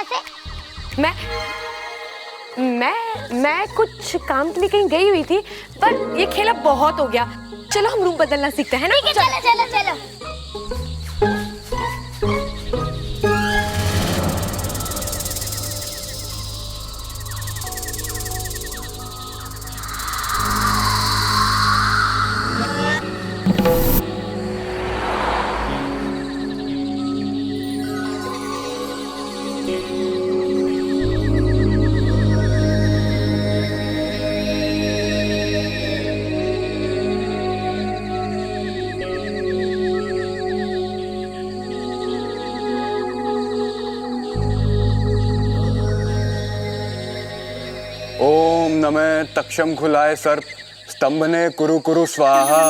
यहाँ से? मैं कुछ काम के लिए कहीं गई हुई थी, पर ये खेला बहुत हो गया। चलो हम रूम बदलना सीखते हैं ना। ठीक है, चलो चलो चलो। ओम नमः तक्षम खुलाए सर्प स्तंभने कुरु कुरु स्वाहा।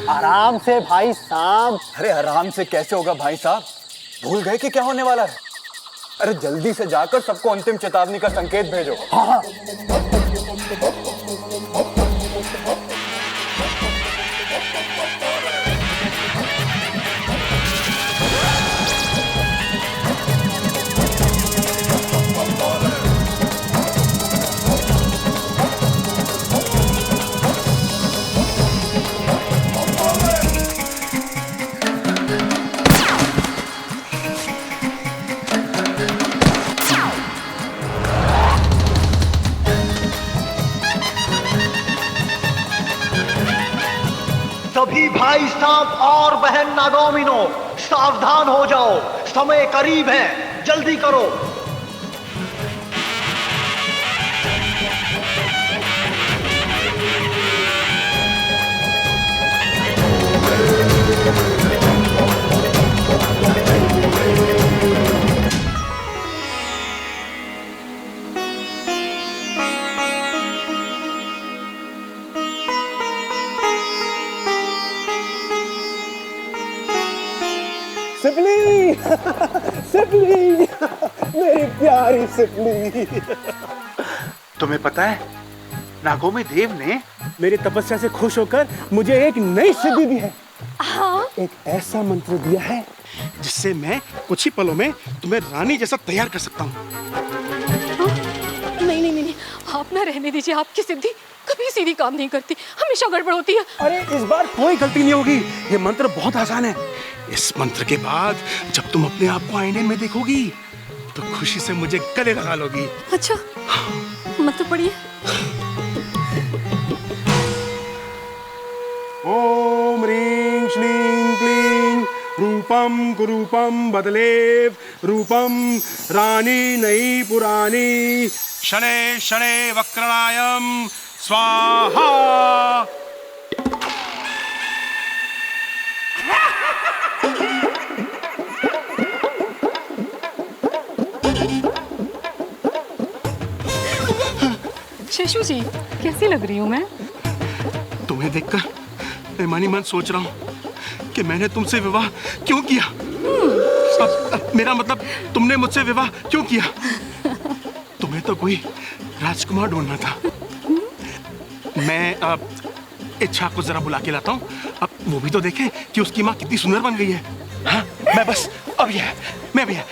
आराम से भाई साहब। अरे आराम से कैसे होगा भाई साहब, भूल गए कि क्या होने वाला है? अरे जल्दी से जाकर सबको अंतिम चेतावनी का संकेत भेजो। हाँ। सभी भाई साहब और बहन नागोमिनो सावधान हो जाओ, समय करीब है, जल्दी करो। सिपली सिपली मेरी प्यारी सिपली। तुम्हें पता है नागोमी देव ने मेरी तपस्या से खुश होकर मुझे एक नई सिद्धि दी है। हाँ? एक ऐसा मंत्र दिया है जिससे मैं कुछ ही पलों में तुम्हें रानी जैसा तैयार कर सकता हूँ। नहीं नहीं नहीं, आप ना रहने दीजिए। आपकी सिद्धि कभी सीधी काम नहीं करती, हमेशा गड़बड़ होती है। अरे इस बार कोई गलती नहीं होगी, ये मंत्र बहुत आसान है। इस मंत्र के बाद जब तुम अपने आप को आईने में देखोगी तो खुशी से मुझे गले लगा लोगी। अच्छा, मंत्र पढ़िए। ओम ह्रीं श्लीं क्लीं रूपम कुरूपम बदलेव रूपम रानी नई पुरानी शनै शनै वक्रणायम स्वाहा। शेषू जी, कैसी लग रही हूँ मैं? तुम्हें देखकर मैं मन ही मन सोच रहा हूँ कि मैंने तुमसे विवाह क्यों किया। अब मेरा मतलब तुमने मुझसे विवाह क्यों किया। तुम्हें तो कोई राजकुमार ढूंढना था। मैं अब इच्छा को जरा बुला के लाता हूँ, अब वो भी तो देखे कि उसकी माँ कितनी सुंदर बन गई है। हाँ, मैं बस अब ये मैं भी है।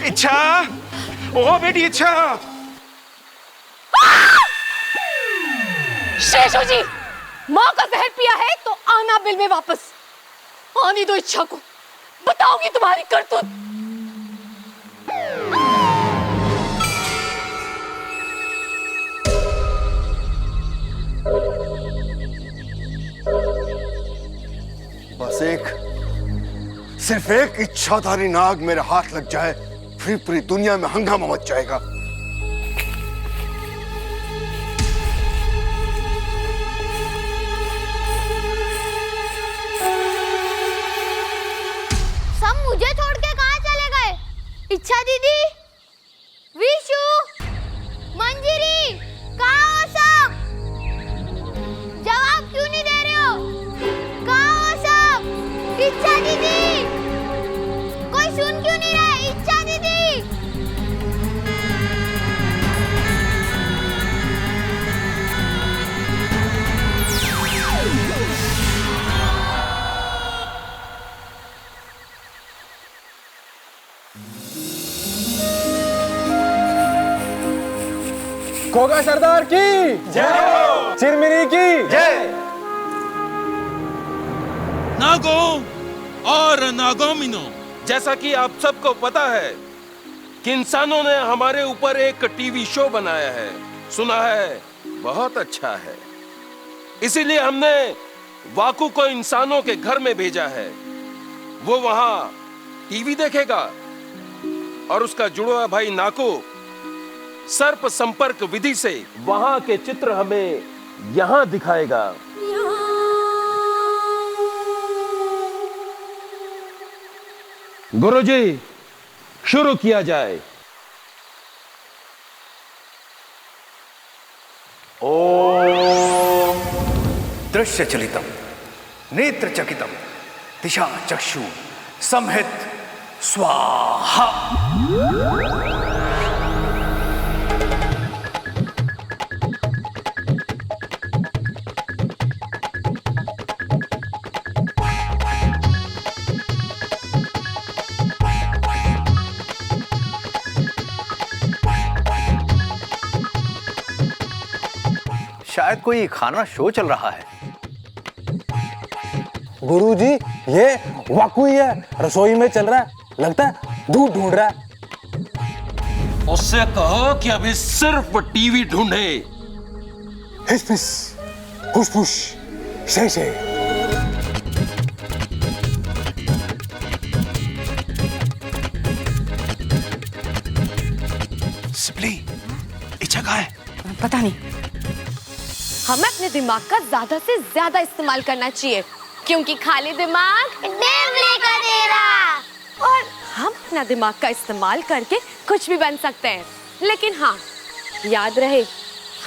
इच्छा, ओ बेटी इच्छा। शेषू जी, माँ का जहर पिया है तो आना बिल में वापस। आनी दो इच्छा को, बताऊंगी तुम्हारी करतूत। बस सिर्फ एक इच्छाधारी नाग मेरे हाथ लग जाए, फिर पूरी दुनिया में हंगामा मच जाएगा। सब मुझे छोड़ के कहाँ चले गए? इच्छा दीदी, विशु, मंजिरी, कहाँ हो सब? जवाब क्यों नहीं दे रहे हो? खोगा सरदार की जय, चिरमिरी की जय। नागो और नागोमिनो, जैसा कि आप सबको पता है कि इंसानों ने हमारे ऊपर एक टीवी शो बनाया है, सुना है बहुत अच्छा है। इसीलिए हमने वाकू को इंसानों के घर में भेजा है। वो वहां टीवी देखेगा और उसका जुड़वा भाई नाको सर्प संपर्क विधि से वहां के चित्र हमें यहां दिखाएगा। गुरुजी, शुरू किया जाए। ओम दृश्य चलितम नेत्र चकितम दिशा चक्षु संहित स्वाहा। शायद कोई खाना शो चल रहा है। गुरुजी, ये वाकू ही है, रसोई में चल रहा है, लगता है दूध ढूंढ रहा है। उससे कहो कि अभी सिर्फ टीवी ढूंढे। हिस फिस, फुस फुस, शे शे। सिपली, इच्छा कहाँ है? पता नहीं। हमें अपने दिमाग का ज्यादा से ज्यादा इस्तेमाल करना चाहिए, क्योंकि खाली दिमाग देवले का डेरा। और हम अपना दिमाग का इस्तेमाल करके कुछ भी बन सकते हैं। लेकिन हाँ, याद रहे,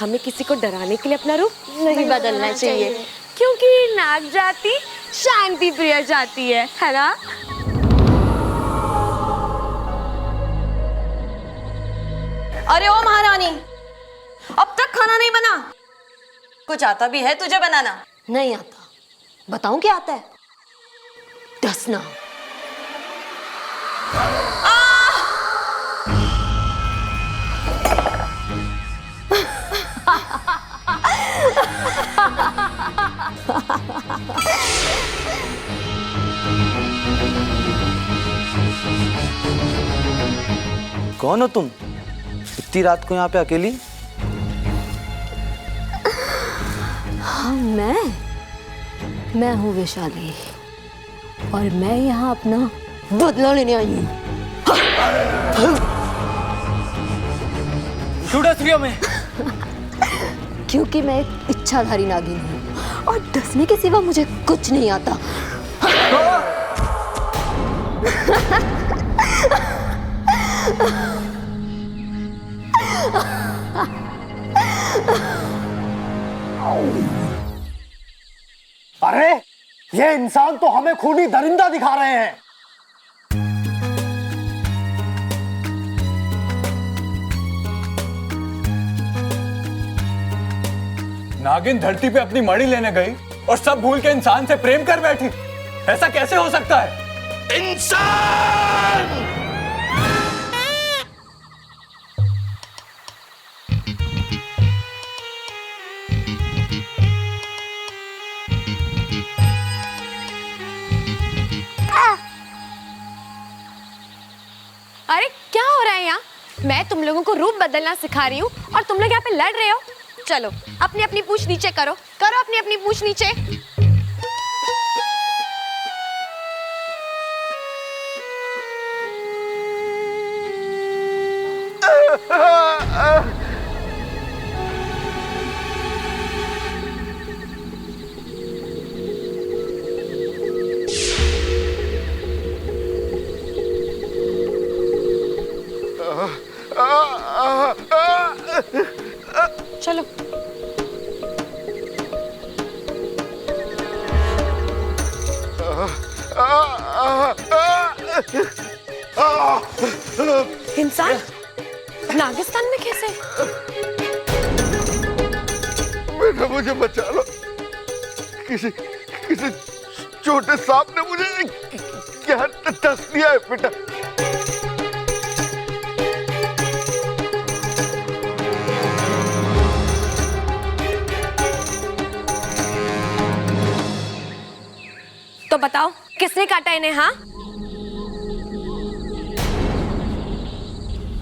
हमें किसी को डराने के लिए अपना रूप नहीं बदलना चाहिए, क्योंकि नाग जाति शांति प्रिय जाति है ना? अरे ओ महारानी, अब तक खाना नहीं बना? कुछ आता भी है तुझे बनाना? नहीं आता। बताऊं क्या आता है? डसना। कौन हो तुम? इतनी रात को यहाँ पे अकेली? हाँ, मैं हूँ वैशाली, और मैं यहाँ अपना बदला लेने आई हूँ। क्यों डस रही हो मैं? क्योंकि मैं एक इच्छाधारी नागिन हूँ, और डसने के सिवा मुझे कुछ नहीं आता। अरे, ये इंसान तो हमें खूनी दरिंदा दिखा रहे हैं। नागिन धरती पे अपनी मणि लेने गई और सब भूल के इंसान से प्रेम कर बैठी। ऐसा कैसे हो सकता है? इंसान! अरे क्या हो रहा है यहाँ? मैं तुम लोगों को रूप बदलना सिखा रही हूँ और तुम लोग यहाँ पे लड़ रहे हो। चलो अपनी अपनी पूंछ नीचे करो, करो अपनी अपनी पूंछ नीचे। चलो इंसान नागिस्तान में कैसे? बेटा मुझे बचा लो, किसी छोटे सांप ने मुझे क्या डस दिया है बेटा। तो बताओ किसने काटा इन्हें? हाँ,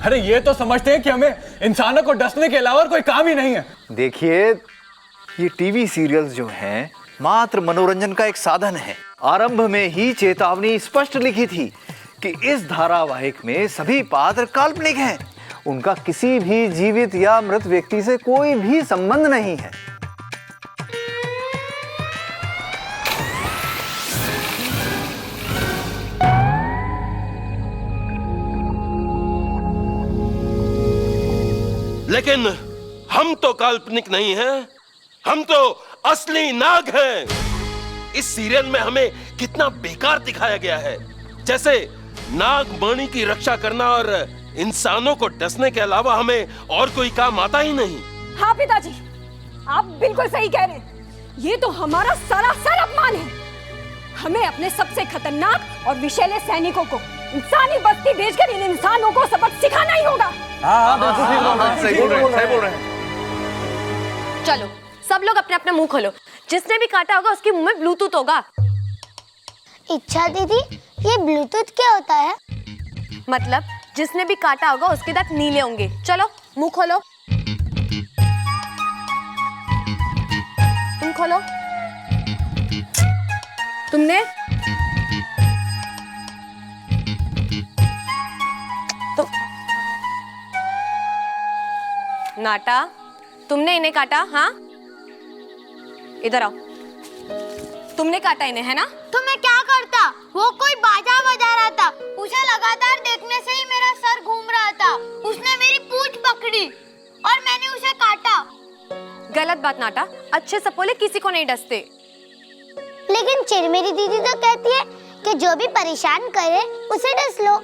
अरे ये तो समझते हैं कि हमें इंसानों को डसने के अलावा और कोई काम ही नहीं है। देखिए, ये टीवी सीरियल्स जो हैं मात्र मनोरंजन का एक साधन है। आरंभ में ही चेतावनी स्पष्ट लिखी थी कि इस धारावाहिक में सभी पात्र काल्पनिक हैं। उनका किसी भी जीवित या मृत व्यक्ति से कोई भी संबंध नहीं है। लेकिन हम तो काल्पनिक नहीं हैं, हम तो असली नाग हैं। इस सीरियल में हमें कितना बेकार दिखाया गया है, जैसे नाग मणि की रक्षा करना और इंसानों को डसने के अलावा हमें और कोई काम आता ही नहीं। हाँ पिताजी, आप बिल्कुल सही कह रहे हैं। ये तो हमारा सरासर अपमान है। हमें अपने सबसे खतरनाक और विषैले सैनिकों को इंसानी बस्ती भेजकर इन इंसानों को सबक सिखाना ही होगा। सही बोल रहे हैं। चलो सब लोग अपने अपने मुंह खोलो। जिसने भी काटा होगा उसके मुंह में ब्लूटूथ होगा। इच्छा दीदी, ये ब्लूटूथ क्या होता है? मतलब जिसने भी काटा होगा उसके दांत नीले होंगे। चलो मुंह खोलो, तुम खोलो। तुमने तो नाटा, तुमने इन्हें काटा? हाँ, इधर आओ। तुमने काटा इन्हें, है ना? तो मैं क्या करता? वो कोई बाजा बजा रहा था, उसे लगातार देखने से ही मेरा सर घूम रहा था। उसने मेरी पूंछ पकड़ी और मैंने उसे काटा। गलत बात नाटा, अच्छे सपोले किसी को नहीं डसते। लेकिन चिरमेरी दीदी तो कहती है कि जो भी परेशान करे उसे डस लो।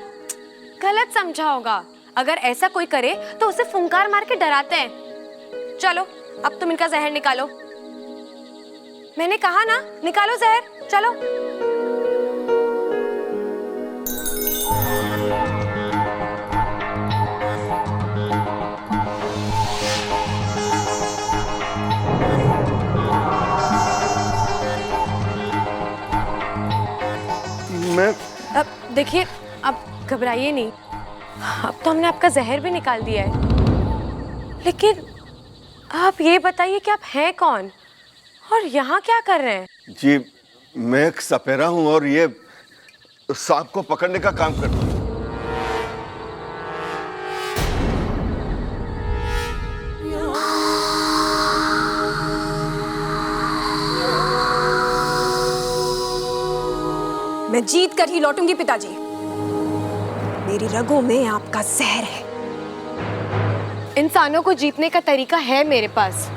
गलत समझा होगा। अगर ऐसा कोई करे तो उसे फुंकार मार के डराते हैं। चलो अब तुम इनका जहर निकालो। मैंने कहा ना, निकालो जहर। चलो मैं अब देखिए, अब घबराइए नहीं। अब तो हमने आपका जहर भी निकाल दिया है। लेकिन आप ये बताइए कि आप हैं कौन और यहाँ क्या कर रहे हैं? जी, मैं एक सपेरा हूं और ये सांप को पकड़ने का काम करता हूं। मैं जीत कर ही लौटूंगी पिताजी। मेरी रगों में आपका जहर है। इंसानों को जीतने का तरीका है मेरे पास।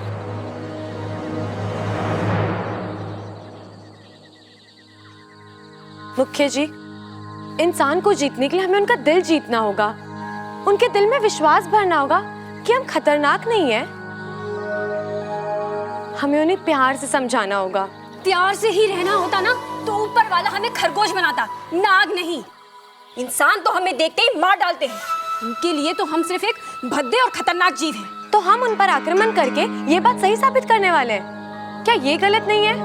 मुख्य जी, इंसान को जीतने के लिए हमें उनका दिल जीतना होगा। उनके दिल में विश्वास भरना होगा कि हम खतरनाक नहीं हैं। हमें उन्हें प्यार से समझाना होगा। प्यार से ही रहना होता ना तो ऊपर वाला हमें खरगोश बनाता, नाग नहीं। इंसान तो हमें देखते ही मार डालते हैं। उनके लिए तो हम सिर्फ एक भद्दे और खतरनाक जीव हैं। तो हम उन पर आक्रमण करके ये बात सही साबित करने वाले हैं। क्या ये गलत नहीं है?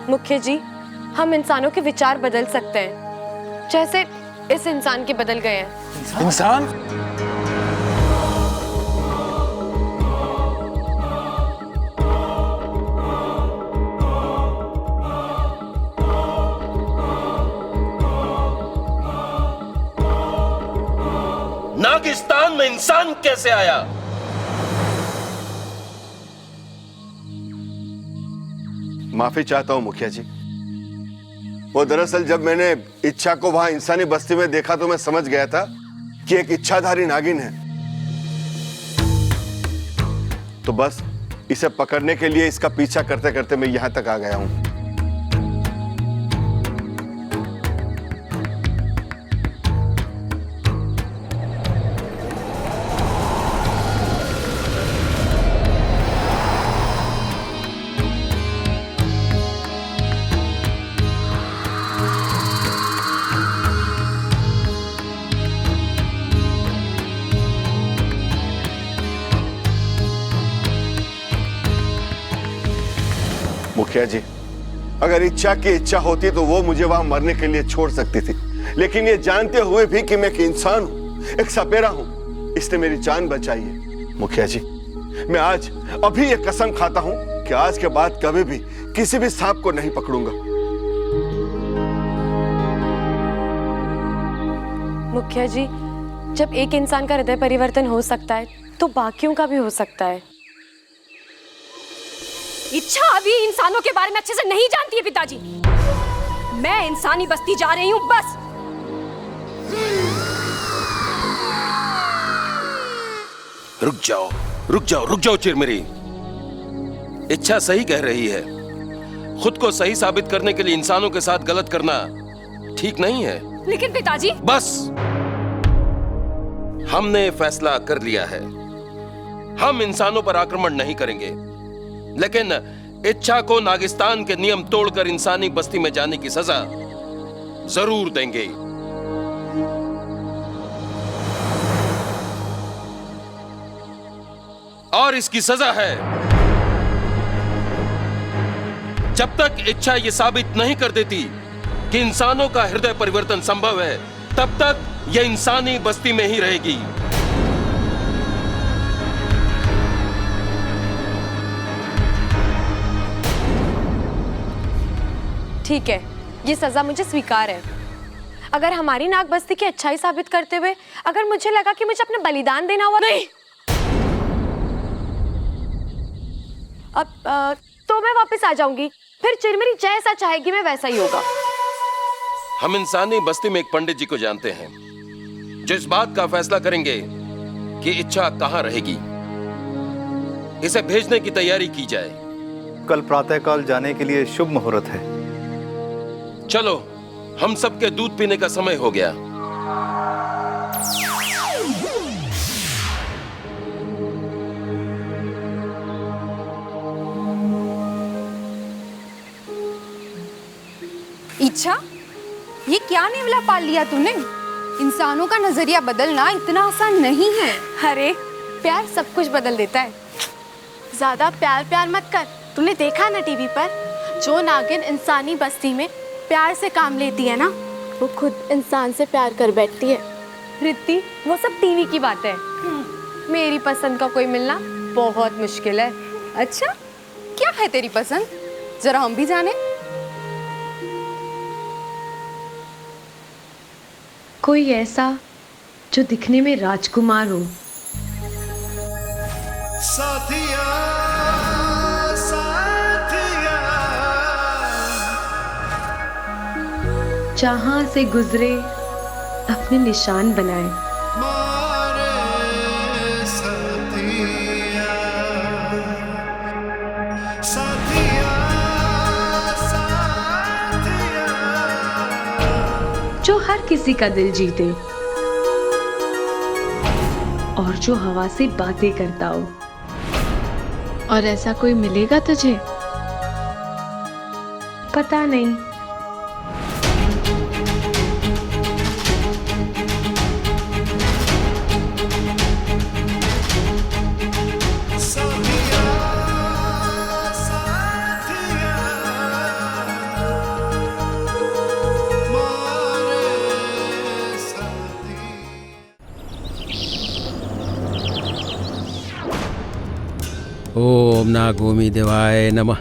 मुख्य जी, हम इंसानों के विचार बदल सकते हैं, जैसे इस इंसान के बदल गए हैं। इंसान? नागिस्तान में इंसान कैसे आया? माफी चाहता हूं मुखिया जी। वो दरअसल जब मैंने इच्छा को वहां इंसानी बस्ती में देखा तो मैं समझ गया था कि एक इच्छाधारी नागिन है। तो बस इसे पकड़ने के लिए इसका पीछा करते करते मैं यहां तक आ गया हूं। मुखिया जी, अगर इच्छा की इच्छा होती तो वो मुझे वहां मरने के लिए छोड़ सकती थी, लेकिन ये जानते हुए भी कि मैं एक इंसान हूं, एक सपेरा हूं, इसने मेरी जान बचाई है। मुखिया जी, मैं आज अभी ये कसम खाता हूं कि आज के बाद कभी भी किसी भी सांप को नहीं पकड़ूंगा। मुखिया जी, जब एक इंसान का हृदय परिवर्तन हो सकता है तो बाकियों का भी हो सकता है। इच्छा अभी इंसानों के बारे में अच्छे से नहीं जानती है पिताजी। मैं इंसानी बस्ती जा रही हूँ बस। रुक जाओ, रुक जाओ, रुक जाओ चिरमिरी। इच्छा सही कह रही है। खुद को सही साबित करने के लिए इंसानों के साथ गलत करना ठीक नहीं है। लेकिन पिताजी। बस, हमने फैसला कर लिया है। हम इंसानों पर आक्रमण नहीं करेंगे, लेकिन इच्छा को नागिस्तान के नियम तोड़कर इंसानी बस्ती में जाने की सजा जरूर देंगे। और इसकी सजा है, जब तक इच्छा यह साबित नहीं कर देती कि इंसानों का हृदय परिवर्तन संभव है, तब तक यह इंसानी बस्ती में ही रहेगी। ठीक है, ये सजा मुझे स्वीकार है। अगर हमारी नाग बस्ती की अच्छाई साबित करते हुए अगर मुझे लगा कि मुझे अपना बलिदान देना हुआ, नहीं, अब तो मैं वापस आ जाऊंगी। फिर चिरमिरी जैसा चाहेगी मैं वैसा ही होगा। हम इंसानी बस्ती में एक पंडित जी को जानते हैं जो इस बात का फैसला करेंगे कि इच्छा कहां रहेगी। इसे भेजने की तैयारी की जाए। कल प्रातःकाल जाने के लिए शुभ मुहूर्त है। चलो, हम सबके दूध पीने का समय हो गया। इच्छा, ये क्या नेवला पाल लिया तूने? इंसानों का नजरिया बदलना इतना आसान नहीं है। अरे, प्यार सब कुछ बदल देता है। ज्यादा प्यार प्यार मत कर। तूने देखा ना टीवी पर, जो नागिन इंसानी बस्ती में प्यार से काम लेती है ना, वो खुद इंसान से प्यार कर बैठती है। रित्ती, वो सब टीवी की बात है। मेरी पसंद का कोई मिलना बहुत मुश्किल है। अच्छा, क्या है तेरी पसंद? जरा हम भी जाने। कोई ऐसा जो दिखने में राजकुमार हो, साथिया, साथिया, जहां से गुजरे अपने निशान बनाए, मारे साथिया, साथिया, साथिया, जो हर किसी का दिल जीते और जो हवा से बातें करता हो। और ऐसा कोई मिलेगा तुझे? पता नहीं। ओम नागोमी देवाय नमः।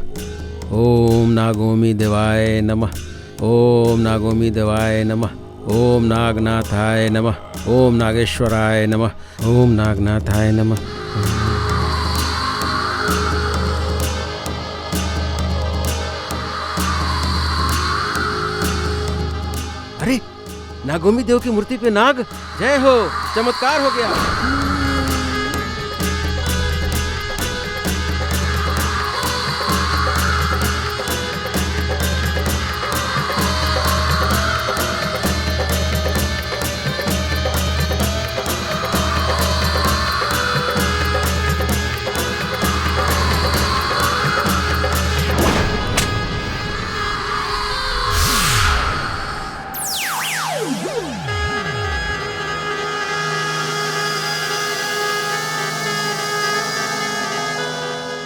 ओम नागोमी देवाय नमः। ओम नागोमी देवाय नमः। ओम नागनाथाय नमः। ओम नागेश्वराय नमः। ओम नागनाथाय नमः। अरे, नागोमी देव की मूर्ति पे नाग, जय हो, चमत्कार हो गया।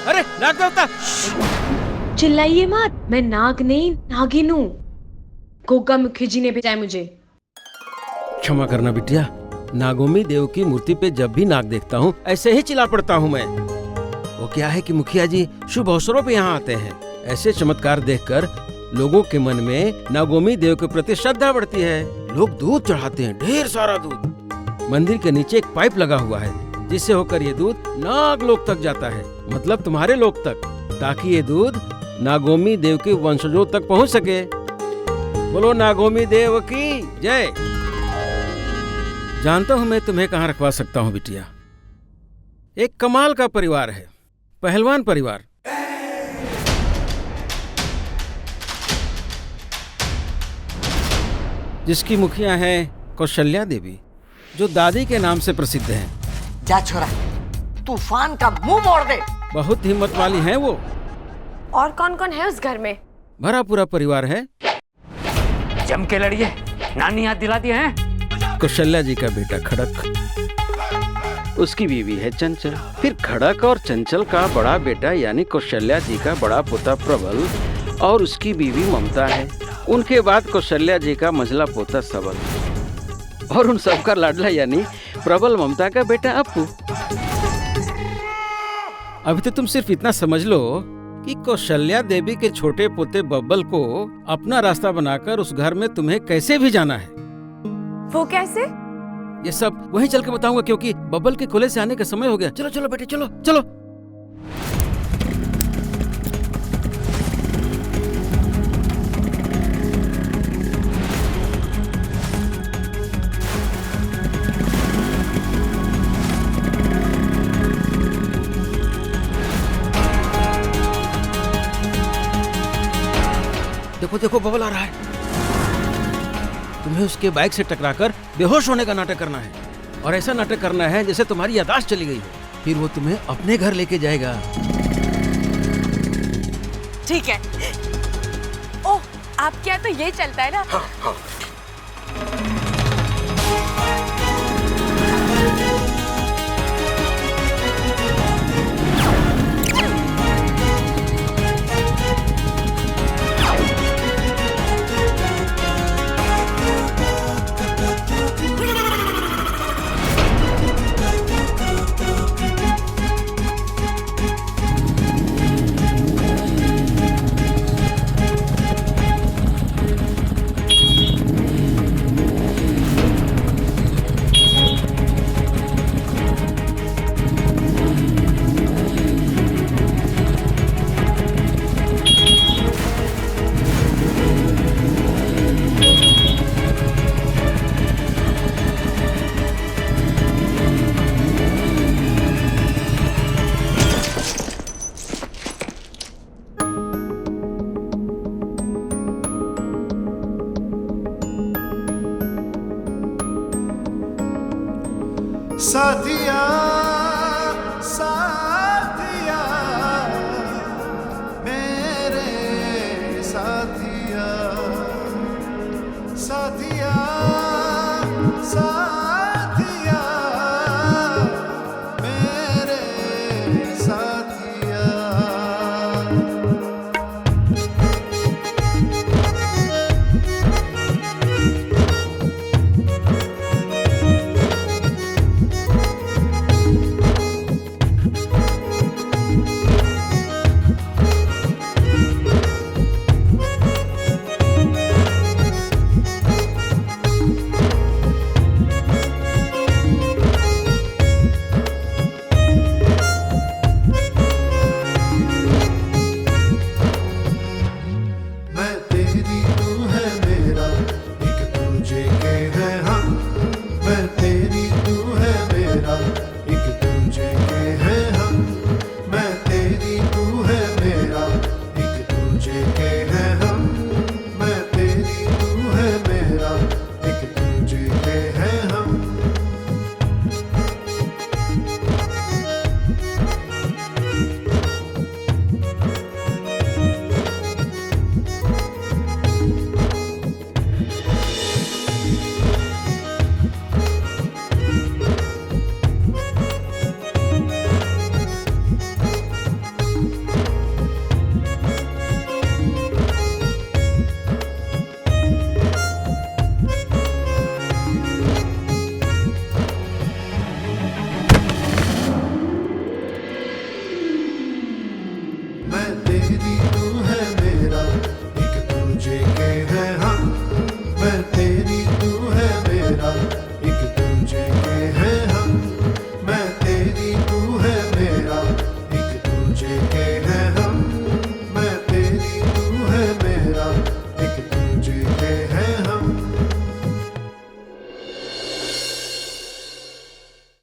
अरे, नाग देवता! चिल्लाइए मत, मैं नाग नहीं नागिन हूँ। गोगा मुखी जी ने भेजा है मुझे। क्षमा करना बिटिया, नागोमी देव की मूर्ति पे जब भी नाग देखता हूँ ऐसे ही चिल्ला पड़ता हूँ मैं। वो क्या है कि मुखिया जी शुभ अवसरों पे यहाँ आते हैं, ऐसे चमत्कार देखकर लोगों के मन में नागोमी देव के प्रति श्रद्धा बढ़ती है। लोग दूध चढ़ाते हैं, ढेर सारा दूध। मंदिर के नीचे एक पाइप लगा हुआ है जिससे होकर ये दूध नाग लोक तक जाता है, मतलब तुम्हारे लोक तक, ताकि ये दूध नागोमी देव के वंशजों तक पहुँच सके। बोलो नागोमी देव की जय। जानता हूँ मैं तुम्हें कहाँ रखवा सकता हूँ बिटिया। एक कमाल का परिवार है, पहलवान परिवार। जिसकी मुखिया है कौशल्या देवी, जो दादी के नाम से प्रसिद्ध हैं। जा छोरा, तूफान का मुंह मोड़ दे। बहुत हिम्मत वाली हैं वो। और कौन कौन है उस घर में? भरा पूरा परिवार है। जम के लड़िए, नानी याद दिला दिए हैं। कौशल्या जी का बेटा खड़क, उसकी बीवी है चंचल, फिर खड़क और चंचल का बड़ा बेटा यानी कौशल्या जी का बड़ा पोता प्रबल और उसकी बीवी ममता है। उनके बाद कौशल्या जी का मंझला पोता सबल और उन सबका लाडला यानी प्रबल ममता का बेटा अप्पू। अभी तो तुम सिर्फ इतना समझ लो कि कौशल्या देवी के छोटे पोते बब्बल को अपना रास्ता बनाकर उस घर में तुम्हें कैसे भी जाना है। वो कैसे? ये सब वहीं चल के बताऊंगा, क्योंकि बब्बल के खुले से आने का समय हो गया। चलो चलो बेटे, चलो चलो। देखो देखो, बबल आ रहा है। तुम्हें उसके बाइक से टकराकर बेहोश होने का नाटक करना है, और ऐसा नाटक करना है जैसे तुम्हारी याददाश्त चली गई हो। फिर वो तुम्हें अपने घर लेके जाएगा। ठीक है। ओह, आपके यहाँ तो ये चलता है ना? हाँ,